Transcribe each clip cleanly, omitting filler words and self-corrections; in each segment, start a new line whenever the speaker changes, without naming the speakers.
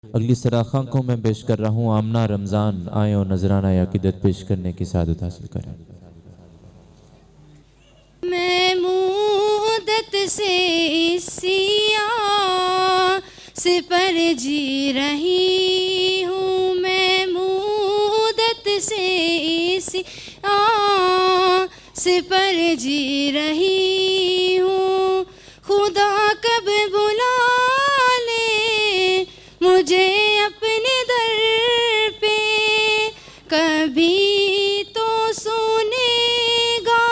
अगली सराखा को मैं पेश कर रहा हूँ आमना रमज़ान, आए और नजराना अकीदत पेश करने की सादत हासिल करें।
मैं मुद्दत से सिया से पर जी रही हूँ, मैं मुद्दत से सिया से पर जी रही हूँ। खुदा कब बुला ले मुझे अपने दर पे, कभी तो सुनेगा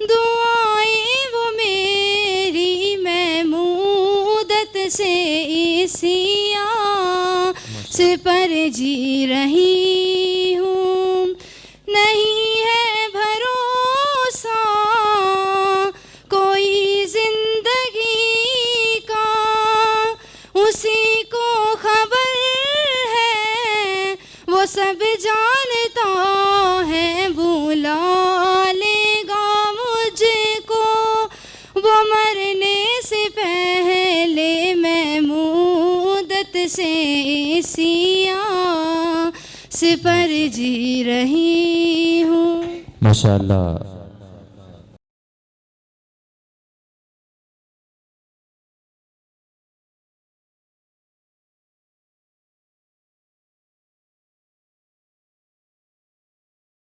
दुआएं वो मेरी। मैं मुद्दत से सिया से पर जी रही हूँ। नहीं है भरोसा कोई जिंदगी का, उसी को खबर है वो सब जानता है। बुला लेगा मुझको वो मरने से पहले, मैं मुद्दत से सिया से पर जी रही हूँ।
माशाअल्लाह।